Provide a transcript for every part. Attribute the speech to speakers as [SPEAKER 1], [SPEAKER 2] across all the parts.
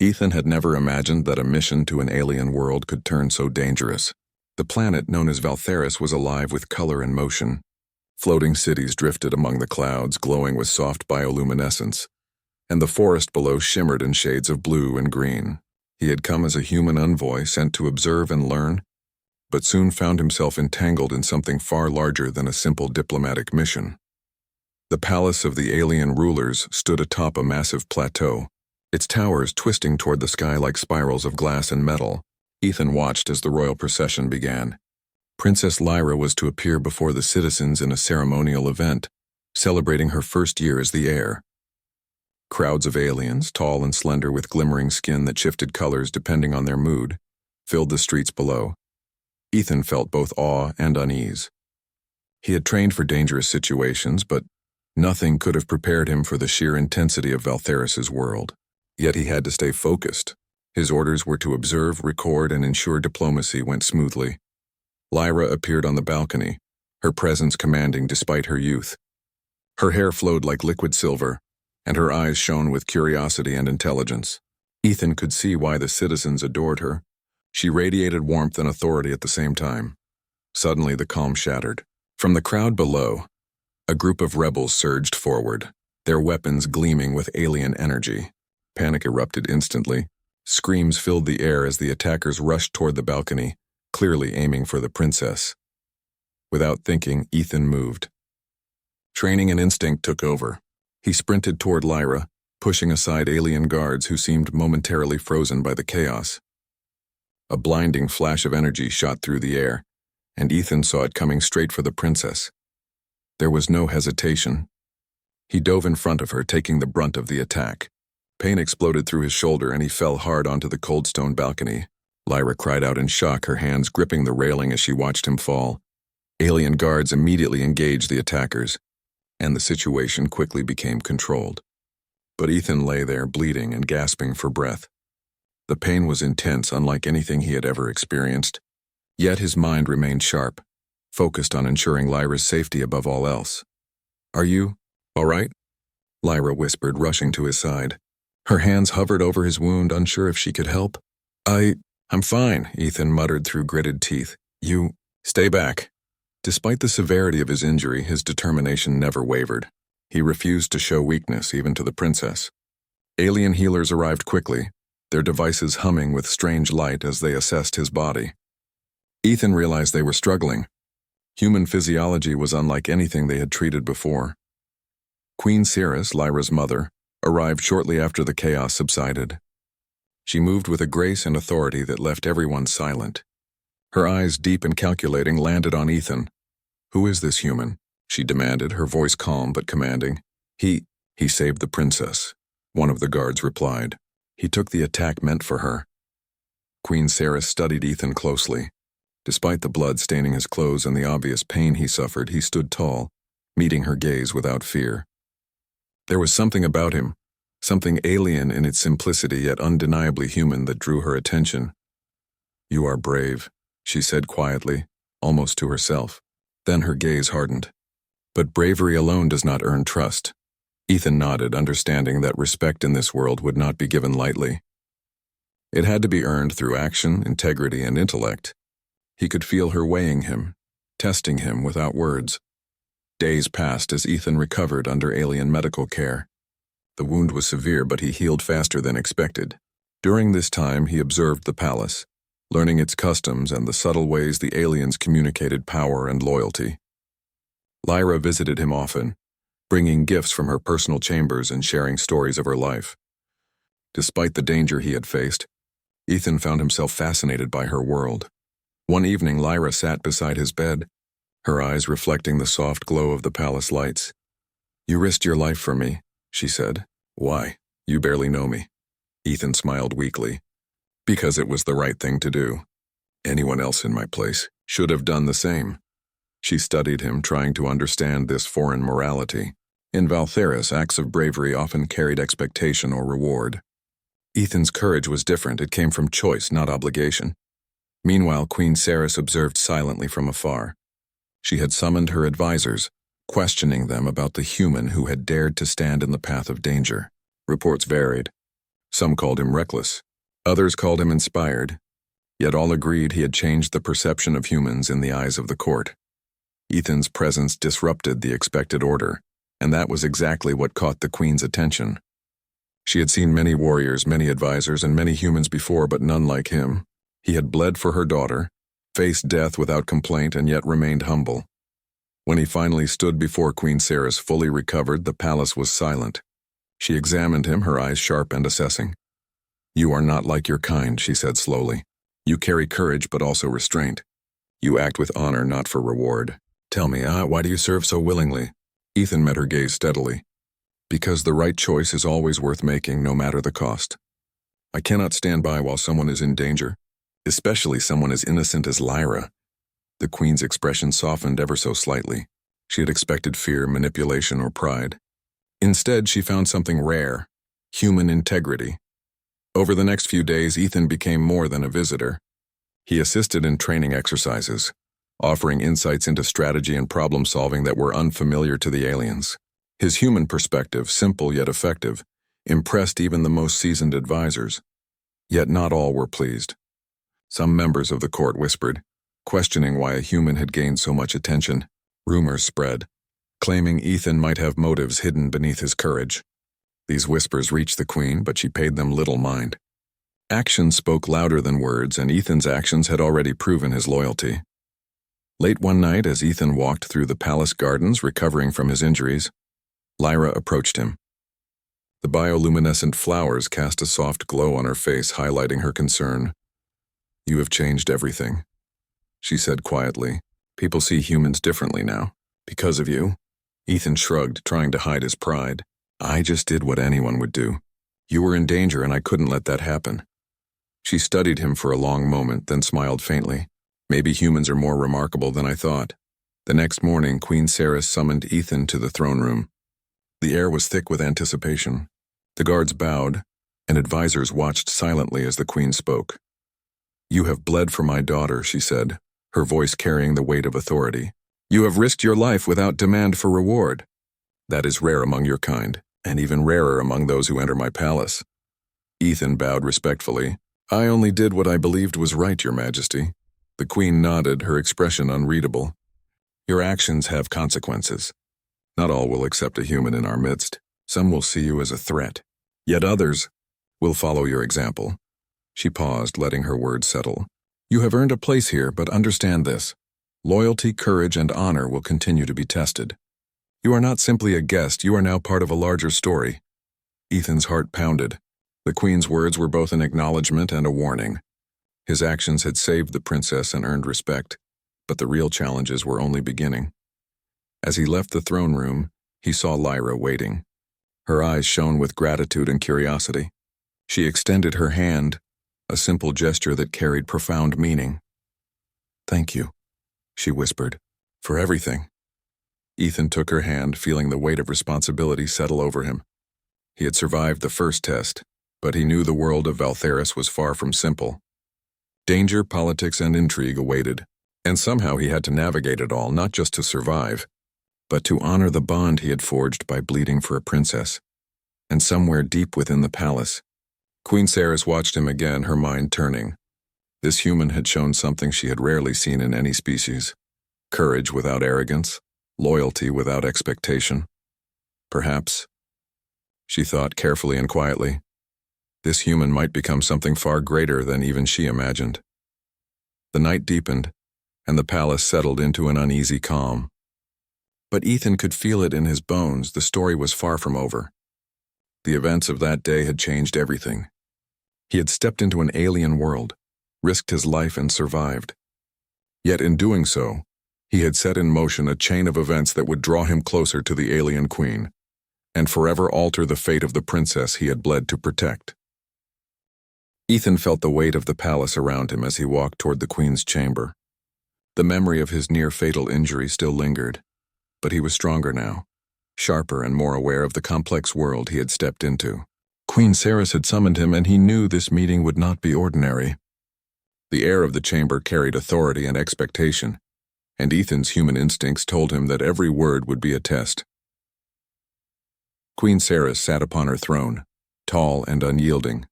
[SPEAKER 1] Ethan had never imagined that a mission to an alien world could turn so dangerous. The planet known as Valtheris was alive with color and motion. Floating cities drifted among the clouds, glowing with soft bioluminescence, and the forest below shimmered in shades of blue and green. He had come as a human envoy sent to observe and learn, but soon found himself entangled in something far larger than a simple diplomatic mission. The palace of the alien rulers stood atop a massive plateau, its towers twisting toward the sky like spirals of glass and metal. Ethan watched as the royal procession began. Princess Lyra was to appear before the citizens in a ceremonial event, celebrating her first year as the heir. Crowds of aliens, tall and slender with glimmering skin that shifted colors depending on their mood, filled the streets below. Ethan felt both awe and unease. He had trained for dangerous situations, but nothing could have prepared him for the sheer intensity of Valtheris's world. Yet he had to stay focused. His orders were to observe, record, and ensure diplomacy went smoothly. Lyra appeared on the balcony, her presence commanding despite her youth. Her hair flowed like liquid silver, and her eyes shone with curiosity and intelligence. Ethan could see why the citizens adored her. She radiated warmth and authority at the same time. Suddenly the calm shattered. From the crowd below, a group of rebels surged forward, their weapons gleaming with alien energy. Panic erupted instantly. Screams filled the air as the attackers rushed toward the balcony, clearly aiming for the princess. Without thinking, Ethan moved. Training and instinct took over. He sprinted toward Lyra, pushing aside alien guards who seemed momentarily frozen by the chaos. A blinding flash of energy shot through the air, and Ethan saw it coming straight for the princess. There was no hesitation. He dove in front of her, taking the brunt of the attack. Pain exploded through his shoulder and he fell hard onto the cold stone balcony. Lyra cried out in shock, her hands gripping the railing as she watched him fall. Alien guards immediately engaged the attackers, and the situation quickly became controlled. But Ethan lay there, bleeding and gasping for breath. The pain was intense, unlike anything he had ever experienced. Yet his mind remained sharp, focused on ensuring Lyra's safety above all else. "Are you all right?" Lyra whispered, rushing to his side. Her hands hovered over his wound, unsure if she could help. I'm fine," Ethan muttered through gritted teeth. "You, stay back." Despite the severity of his injury, his determination never wavered. He refused to show weakness, even to the princess. Alien healers arrived quickly, their devices humming with strange light as they assessed his body. Ethan realized they were struggling. Human physiology was unlike anything they had treated before. Queen Cirrus, Lyra's mother, arrived shortly after the chaos subsided. She moved with a grace and authority that left everyone silent. Her eyes, deep and calculating, landed on Ethan. "Who is this human?" she demanded, her voice calm but commanding. He saved the princess," one of the guards replied. "He took the attack meant for her." Queen Cirrus studied Ethan closely. Despite the blood staining his clothes and the obvious pain he suffered, he stood tall, meeting her gaze without fear. There was something about him, something alien in its simplicity yet undeniably human, that drew her attention. "You are brave," she said quietly, almost to herself. Then her gaze hardened. "But bravery alone does not earn trust." Ethan nodded, understanding that respect in this world would not be given lightly. It had to be earned through action, integrity, and intellect. He could feel her weighing him, testing him without words. Days passed as Ethan recovered under alien medical care. The wound was severe, but he healed faster than expected. During this time, he observed the palace, learning its customs and the subtle ways the aliens communicated power and loyalty. Lyra visited him often, bringing gifts from her personal chambers and sharing stories of her life. Despite the danger he had faced, Ethan found himself fascinated by her world. One evening, Lyra sat beside his bed, her eyes reflecting the soft glow of the palace lights. "You risked your life for me," she said. "Why? You barely know me." Ethan smiled weakly. "Because it was the right thing to do. Anyone else in my place should have done the same." She studied him, trying to understand this foreign morality. In Valtheris, acts of bravery often carried expectation or reward. Ethan's courage was different. It came from choice, not obligation. Meanwhile, Queen Cirrus observed silently from afar. She had summoned her advisors, questioning them about the human who had dared to stand in the path of danger. Reports varied. Some called him reckless. Others called him inspired. Yet all agreed he had changed the perception of humans in the eyes of the court. Ethan's presence disrupted the expected order, and that was exactly what caught the Queen's attention. She had seen many warriors, many advisors, and many humans before, but none like him. He had bled for her daughter, faced death without complaint, and yet remained humble. When he finally stood before Queen Ceres fully recovered, the palace was silent. She examined him, her eyes sharp and assessing. "You are not like your kind," she said slowly. "You carry courage but also restraint. You act with honor, not for reward. Tell me, why do you serve so willingly?" Ethan met her gaze steadily. "Because the right choice is always worth making, no matter the cost. I cannot stand by while someone is in danger, especially someone as innocent as Lyra." The Queen's expression softened ever so slightly. She had expected fear, manipulation, or pride. Instead, she found something rare: human integrity. Over the next few days, Ethan became more than a visitor. He assisted in training exercises, offering insights into strategy and problem-solving that were unfamiliar to the aliens. His human perspective, simple yet effective, impressed even the most seasoned advisors. Yet not all were pleased. Some members of the court whispered, questioning why a human had gained so much attention. Rumors spread, claiming Ethan might have motives hidden beneath his courage. These whispers reached the Queen, but she paid them little mind. Actions spoke louder than words, and Ethan's actions had already proven his loyalty. Late one night, as Ethan walked through the palace gardens recovering from his injuries, Lyra approached him. The bioluminescent flowers cast a soft glow on her face, highlighting her concern. "You have changed everything," she said quietly. "People see humans differently now. Because of you." Ethan shrugged, trying to hide his pride. "I just did what anyone would do. You were in danger and I couldn't let that happen." She studied him for a long moment, then smiled faintly. "Maybe humans are more remarkable than I thought." The next morning, Queen Ceres summoned Ethan to the throne room. The air was thick with anticipation. The guards bowed, and advisors watched silently as the Queen spoke. "You have bled for my daughter," she said, her voice carrying the weight of authority. "You have risked your life without demand for reward. That is rare among your kind, and even rarer among those who enter my palace." Ethan bowed respectfully. "I only did what I believed was right, Your Majesty." The Queen nodded, her expression unreadable. "Your actions have consequences. Not all will accept a human in our midst. Some will see you as a threat. Yet others will follow your example." She paused, letting her words settle. "You have earned a place here, but understand this. Loyalty, courage, and honor will continue to be tested. You are not simply a guest, you are now part of a larger story." Ethan's heart pounded. The Queen's words were both an acknowledgement and a warning. His actions had saved the princess and earned respect, but the real challenges were only beginning. As he left the throne room, he saw Lyra waiting. Her eyes shone with gratitude and curiosity. She extended her hand, a simple gesture that carried profound meaning. "Thank you," she whispered, "for everything." Ethan took her hand, feeling the weight of responsibility settle over him. He had survived the first test, but he knew the world of Valtheris was far from simple. Danger, politics, and intrigue awaited, and somehow he had to navigate it all, not just to survive, but to honor the bond he had forged by bleeding for a princess. And somewhere deep within the palace, Queen Ceres watched him again, her mind turning. This human had shown something she had rarely seen in any species: courage without arrogance, loyalty without expectation. Perhaps, she thought carefully and quietly, this human might become something far greater than even she imagined. The night deepened, and the palace settled into an uneasy calm. But Ethan could feel it in his bones. The story was far from over. The events of that day had changed everything. He had stepped into an alien world, risked his life, and survived. Yet in doing so, he had set in motion a chain of events that would draw him closer to the alien queen, and forever alter the fate of the princess he had bled to protect. Ethan felt the weight of the palace around him as he walked toward the queen's chamber. The memory of his near-fatal injury still lingered, but he was stronger now, sharper and more aware of the complex world he had stepped into. Queen Ceres had summoned him, and he knew this meeting would not be ordinary. The air of the chamber carried authority and expectation, and Ethan's human instincts told him that every word would be a test. Queen Ceres sat upon her throne, tall and unyielding.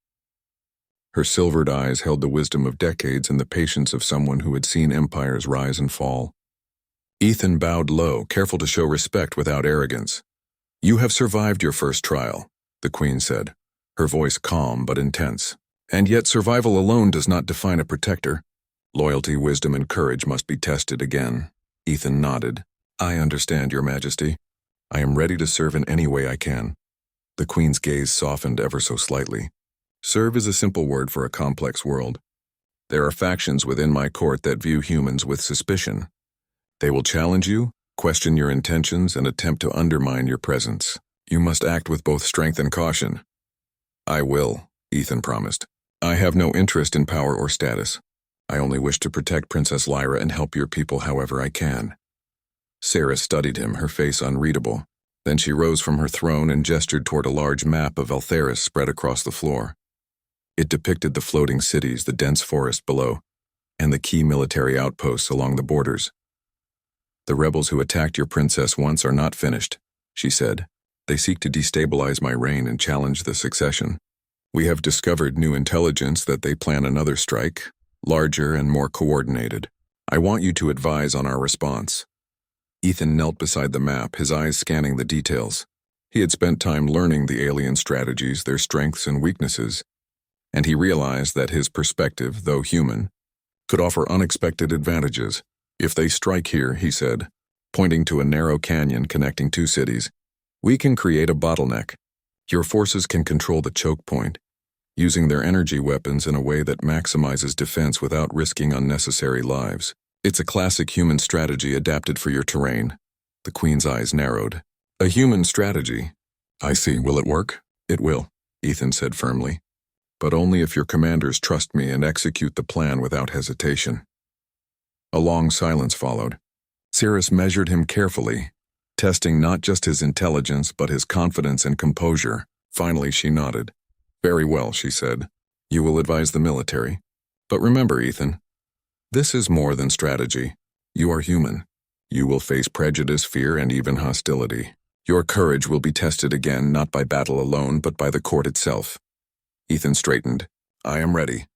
[SPEAKER 1] Her silvered eyes held the wisdom of decades and the patience of someone who had seen empires rise and fall. Ethan bowed low, careful to show respect without arrogance. "You have survived your first trial," the Queen said, her voice calm but intense. "And yet survival alone does not define a protector. Loyalty, wisdom, and courage must be tested again." Ethan nodded. "I understand, Your Majesty. I am ready to serve in any way I can." The Queen's gaze softened ever so slightly. "Serve is a simple word for a complex world. There are factions within my court that view humans with suspicion. They will challenge you, question your intentions, and attempt to undermine your presence. You must act with both strength and caution." "I will," Ethan promised. "I have no interest in power or status. I only wish to protect Princess Lyra and help your people however I can." Sarah studied him, her face unreadable. Then she rose from her throne and gestured toward a large map of Valtheris spread across the floor. It depicted the floating cities, the dense forest below, and the key military outposts along the borders. "The rebels who attacked your princess once are not finished," she said. "They seek to destabilize my reign and challenge the succession. We have discovered new intelligence that they plan another strike, larger and more coordinated. I want you to advise on our response." Ethan knelt beside the map, his eyes scanning the details. He had spent time learning the alien strategies, their strengths and weaknesses, and he realized that his perspective, though human, could offer unexpected advantages. "If they strike here," he said, pointing to a narrow canyon connecting two cities, "we can create a bottleneck. Your forces can control the choke point, using their energy weapons in a way that maximizes defense without risking unnecessary lives. It's a classic human strategy adapted for your terrain." The Queen's eyes narrowed. "A human strategy? I see. Will it work?" "It will," Ethan said firmly. "But only if your commanders trust me and execute the plan without hesitation." A long silence followed. Cirrus measured him carefully, testing not just his intelligence but his confidence and composure. Finally, she nodded. "Very well," she said. "You will advise the military. But remember, Ethan, this is more than strategy. You are human. You will face prejudice, fear, and even hostility. Your courage will be tested again, not by battle alone, but by the court itself." Ethan straightened. "I am ready."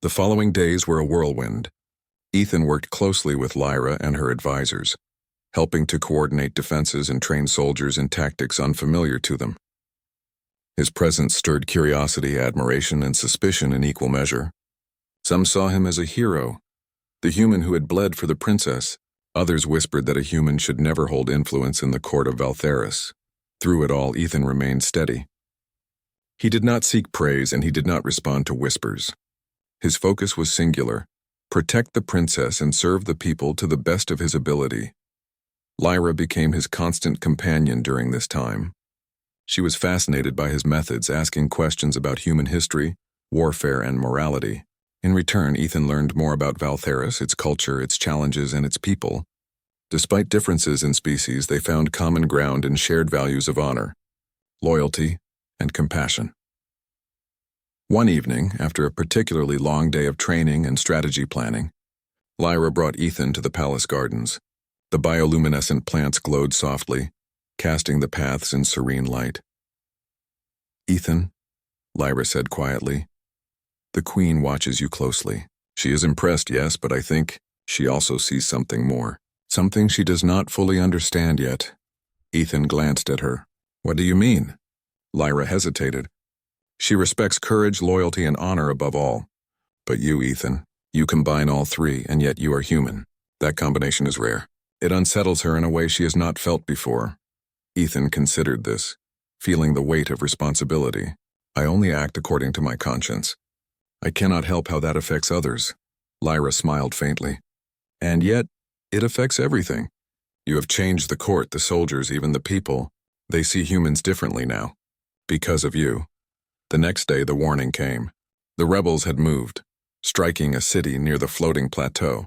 [SPEAKER 1] The following days were a whirlwind. Ethan worked closely with Lyra and her advisors, helping to coordinate defenses and train soldiers in tactics unfamiliar to them. His presence stirred curiosity, admiration, and suspicion in equal measure. Some saw him as a hero, the human who had bled for the princess. Others whispered that a human should never hold influence in the court of Valtheris. Through it all, Ethan remained steady. He did not seek praise and he did not respond to whispers. His focus was singular: protect the princess and serve the people to the best of his ability. Lyra became his constant companion during this time. She was fascinated by his methods, asking questions about human history, warfare, and morality. In return, Ethan learned more about Valtheris, its culture, its challenges, and its people. Despite differences in species, they found common ground in shared values of honor, loyalty, and compassion. One evening, after a particularly long day of training and strategy planning, Lyra brought Ethan to the palace gardens. The bioluminescent plants glowed softly, casting the paths in serene light. "Ethan," Lyra said quietly, "the Queen watches you closely. She is impressed, yes, but I think she also sees something more. Something she does not fully understand yet." Ethan glanced at her. "What do you mean?" Lyra hesitated. "She respects courage, loyalty, and honor above all. But you, Ethan, you combine all three, and yet you are human. That combination is rare. It unsettles her in a way she has not felt before." Ethan considered this, feeling the weight of responsibility. "I only act according to my conscience. I cannot help how that affects others." Lyra smiled faintly. "And yet, it affects everything. You have changed the court, the soldiers, even the people. They see humans differently now. Because of you." The next day, the warning came. The rebels had moved, striking a city near the floating plateau.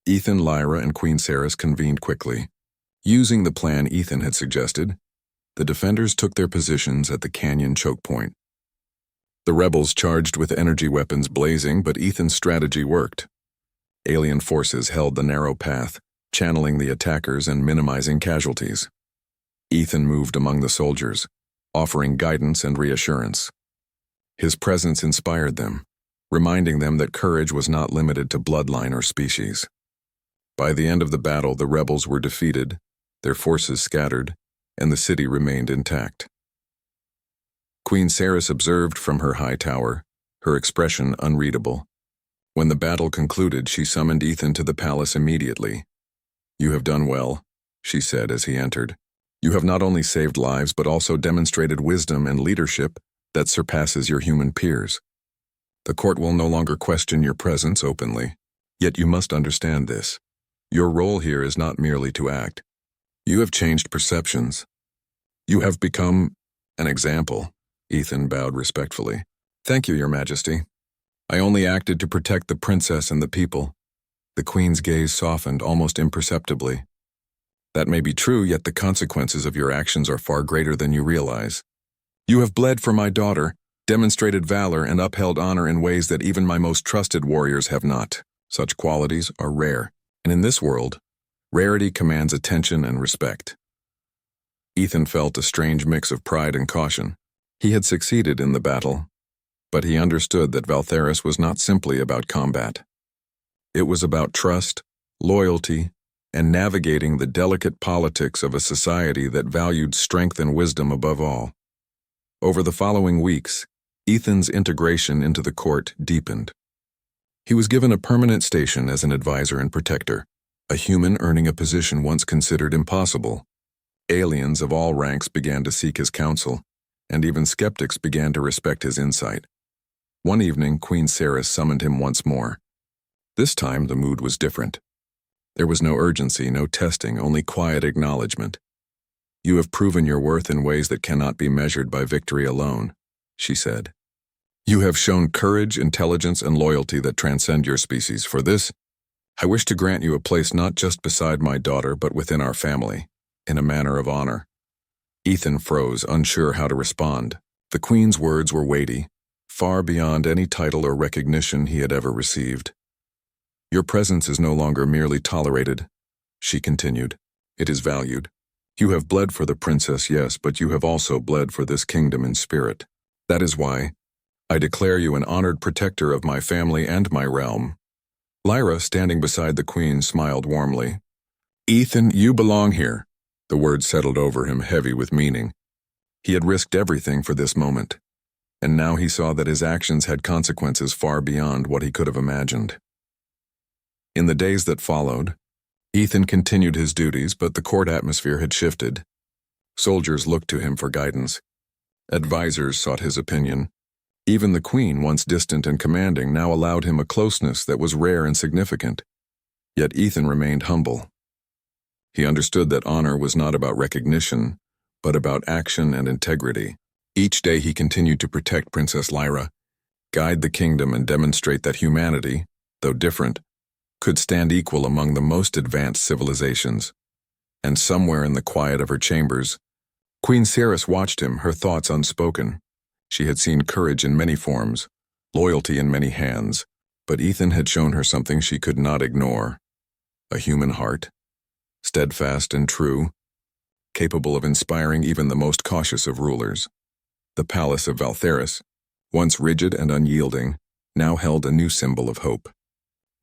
[SPEAKER 1] Ethan, Lyra, and Queen Ceres convened quickly. Using the plan Ethan had suggested, the defenders took their positions at the canyon choke point. The rebels charged with energy weapons blazing, but Ethan's strategy worked. Alien forces held the narrow path, channeling the attackers and minimizing casualties. Ethan moved among the soldiers, offering guidance and reassurance. His presence inspired them, reminding them that courage was not limited to bloodline or species. By the end of the battle, the rebels were defeated, their forces scattered, and the city remained intact. Queen Cerys observed from her high tower, her expression unreadable. When the battle concluded, she summoned Ethan to the palace immediately. "You have done well," she said as he entered. "You have not only saved lives but also demonstrated wisdom and leadership that surpasses your human peers. The court will no longer question your presence openly. Yet you must understand this. Your role here is not merely to act. You have changed perceptions. You have become an example." Ethan bowed respectfully. "Thank you, Your Majesty. I only acted to protect the princess and the people." The queen's gaze softened almost imperceptibly. "That may be true, yet the consequences of your actions are far greater than you realize. You have bled for my daughter, demonstrated valor, and upheld honor in ways that even my most trusted warriors have not. Such qualities are rare, and in this world, rarity commands attention and respect." Ethan felt a strange mix of pride and caution. He had succeeded in the battle, but he understood that Valtherys was not simply about combat. It was about trust, loyalty, and navigating the delicate politics of a society that valued strength and wisdom above all. Over the following weeks, Ethan's integration into the court deepened. He was given a permanent station as an advisor and protector, a human earning a position once considered impossible. Aliens of all ranks began to seek his counsel, and even skeptics began to respect his insight. One evening, Queen Cerys summoned him once more. This time, the mood was different. There was no urgency, no testing, only quiet acknowledgement. "You have proven your worth in ways that cannot be measured by victory alone," she said. "You have shown courage, intelligence, and loyalty that transcend your species. For this, I wish to grant you a place not just beside my daughter, but within our family, in a manner of honor." Ethan froze, unsure how to respond. The queen's words were weighty, far beyond any title or recognition he had ever received. "Your presence is no longer merely tolerated," she continued. "It is valued. You have bled for the princess, yes, but you have also bled for this kingdom in spirit. That is why I declare you an honored protector of my family and my realm." Lyra, standing beside the queen, smiled warmly. "Ethan, you belong here." The words settled over him, heavy with meaning. He had risked everything for this moment, and now he saw that his actions had consequences far beyond what he could have imagined. In the days that followed, Ethan continued his duties, but the court atmosphere had shifted. Soldiers looked to him for guidance. Advisors sought his opinion. Even the queen, once distant and commanding, now allowed him a closeness that was rare and significant. Yet Ethan remained humble. He understood that honor was not about recognition, but about action and integrity. Each day he continued to protect Princess Lyra, guide the kingdom, and demonstrate that humanity, though different, could stand equal among the most advanced civilizations. And somewhere in the quiet of her chambers, Queen Cerys watched him, her thoughts unspoken. She had seen courage in many forms, loyalty in many hands, but Ethan had shown her something she could not ignore: a human heart, steadfast and true, capable of inspiring even the most cautious of rulers. The palace of Valtherys, once rigid and unyielding, now held a new symbol of hope.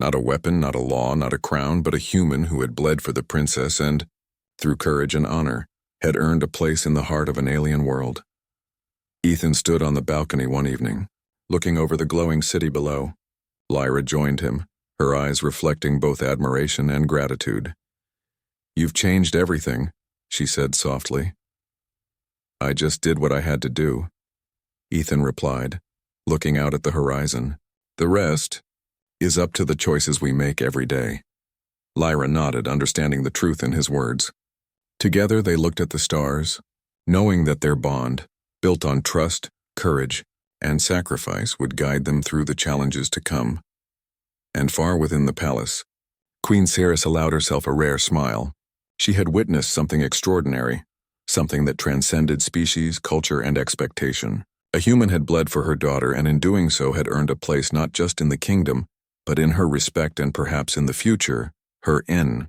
[SPEAKER 1] Not a weapon, not a law, not a crown, but a human who had bled for the princess and, through courage and honor, had earned a place in the heart of an alien world. Ethan stood on the balcony one evening, looking over the glowing city below. Lyra joined him, her eyes reflecting both admiration and gratitude. "You've changed everything," she said softly. "I just did what I had to do," Ethan replied, looking out at the horizon. "The rest is up to the choices we make every day." Lyra nodded, understanding the truth in his words. Together they looked at the stars, knowing that their bond, built on trust, courage, and sacrifice, would guide them through the challenges to come. And far within the palace, Queen Cerys allowed herself a rare smile. She had witnessed something extraordinary, something that transcended species, culture, and expectation. A human had bled for her daughter, and in doing so had earned a place not just in the kingdom, but in her respect and perhaps in the future, her inn.